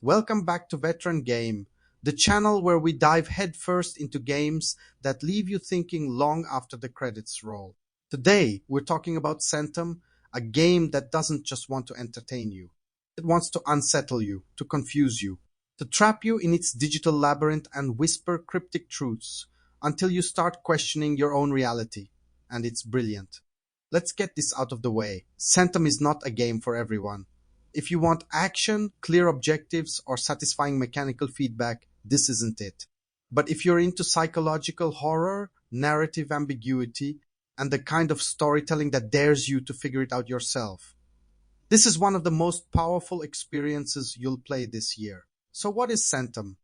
Welcome back to Veteran Game, the channel where we dive headfirst into games that leave you thinking long after the credits roll. Today, we're talking about Centum, a game that doesn't just want to entertain you. It wants to unsettle you, to confuse you, to trap you in its digital labyrinth and whisper cryptic truths until you start questioning your own reality. And it's brilliant. Let's get this out of the way. Centum is not a game for everyone. If you want action, clear objectives, or satisfying mechanical feedback, this isn't it. But if you're into psychological horror, narrative ambiguity, and the kind of storytelling that dares you to figure it out yourself, this is one of the most powerful experiences you'll play this year. So what is Centum?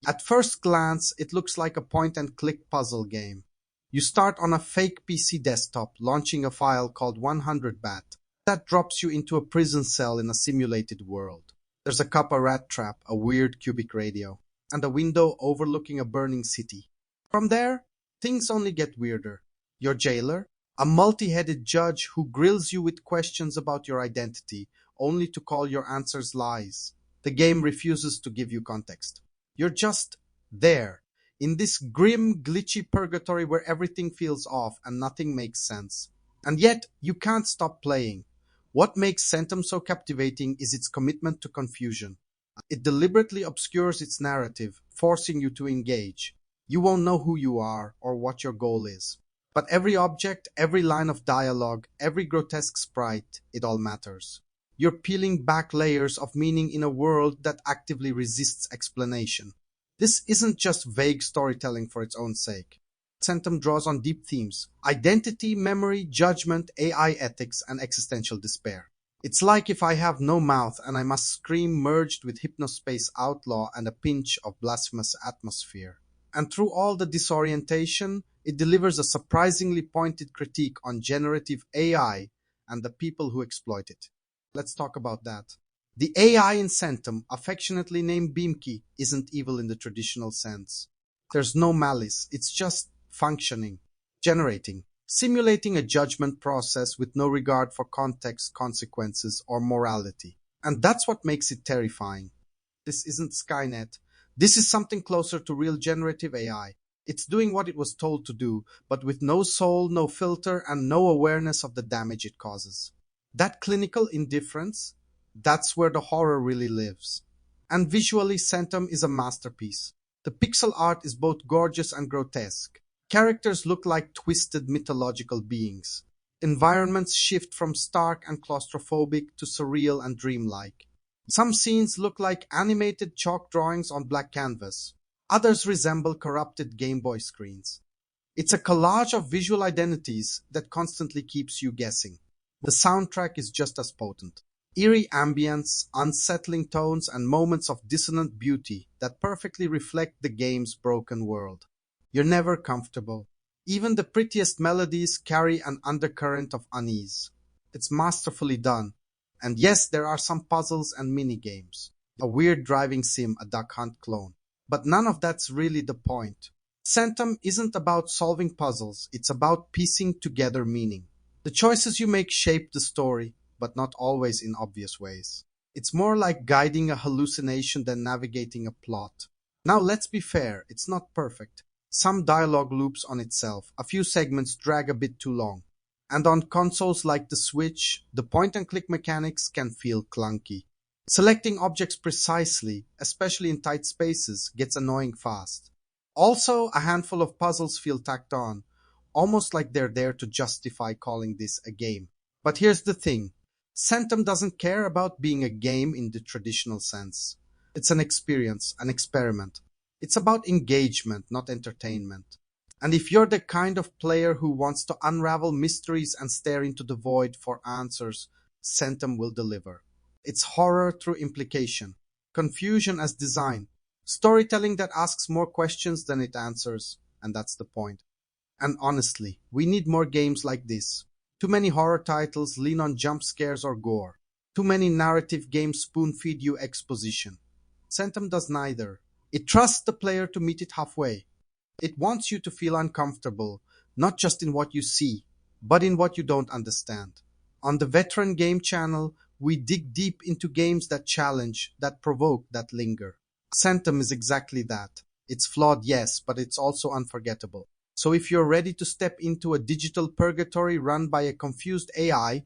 At first glance, it looks like a point-and-click puzzle game. You start on a fake PC desktop, launching a file called 100bat. That drops you into a prison cell in a simulated world. There's a copper rat trap, a weird cubic radio, and a window overlooking a burning city. From there, things only get weirder. Your jailer, a multi-headed judge who grills you with questions about your identity, only to call your answers lies. The game refuses to give you context. You're just there, in this grim, glitchy purgatory where everything feels off and nothing makes sense. And yet, you can't stop playing. What makes Sentum so captivating is its commitment to confusion. It deliberately obscures its narrative, forcing you to engage. You won't know who you are or what your goal is. But every object, every line of dialogue, every grotesque sprite, it all matters. You're peeling back layers of meaning in a world that actively resists explanation. This isn't just vague storytelling for its own sake. Centum draws on deep themes: identity, memory, judgment, AI ethics, and existential despair. It's like if I have no mouth and I must scream merged with hypnospace outlaw and a pinch of blasphemous atmosphere. And through all the disorientation, it delivers a surprisingly pointed critique on generative AI and the people who exploit it. Let's talk about that. The AI in Centum, affectionately named Beamkey, isn't evil in the traditional sense. There's no malice, it's just functioning, generating, simulating a judgment process with no regard for context, consequences, or morality. And that's what makes it terrifying. This isn't Skynet. This is something closer to real generative AI. It's doing what it was told to do, but with no soul, no filter, and no awareness of the damage it causes. That clinical indifference, that's where the horror really lives. And visually, Centum is a masterpiece. The pixel art is both gorgeous and grotesque. Characters look like twisted mythological beings. Environments shift from stark and claustrophobic to surreal and dreamlike. Some scenes look like animated chalk drawings on black canvas. Others resemble corrupted Game Boy screens. It's a collage of visual identities that constantly keeps you guessing. The soundtrack is just as potent. Eerie ambience, unsettling tones, and moments of dissonant beauty that perfectly reflect the game's broken world. You're never comfortable. Even the prettiest melodies carry an undercurrent of unease. It's masterfully done. And yes, there are some puzzles and mini-games. A weird driving sim, a Duck Hunt clone. But none of that's really the point. Centum isn't about solving puzzles, it's about piecing together meaning. The choices you make shape the story, but not always in obvious ways. It's more like guiding a hallucination than navigating a plot. Now let's be fair, it's not perfect. Some dialogue loops on itself, a few segments drag a bit too long. And on consoles like the Switch, the point-and-click mechanics can feel clunky. Selecting objects precisely, especially in tight spaces, gets annoying fast. Also, a handful of puzzles feel tacked on, almost like they're there to justify calling this a game. But here's the thing. Centum doesn't care about being a game in the traditional sense. It's an experience, an experiment. It's about engagement, not entertainment. And if you're the kind of player who wants to unravel mysteries and stare into the void for answers, Centum will deliver. It's horror through implication, confusion as design, storytelling that asks more questions than it answers, and that's the point. And honestly, we need more games like this. Too many horror titles lean on jump scares or gore. Too many narrative games spoon-feed you exposition. Centum does neither. It trusts the player to meet it halfway. It wants you to feel uncomfortable, not just in what you see, but in what you don't understand. On the Veteran Game channel, We dig deep into games that challenge, that provoke, that linger. Centum is exactly that. It's flawed, yes, but it's also unforgettable. So if you're ready to step into a digital purgatory run by a confused AI,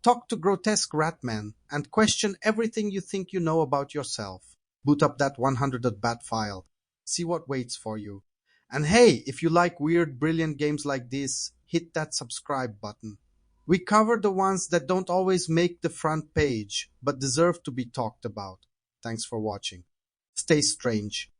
talk to grotesque Ratman, and question everything you think you know about yourself. Boot up that 100.bat file. See what waits for you. And hey, if you like weird, brilliant games like this, hit that subscribe button. We cover the ones that don't always make the front page, but deserve to be talked about. Thanks for watching. Stay strange.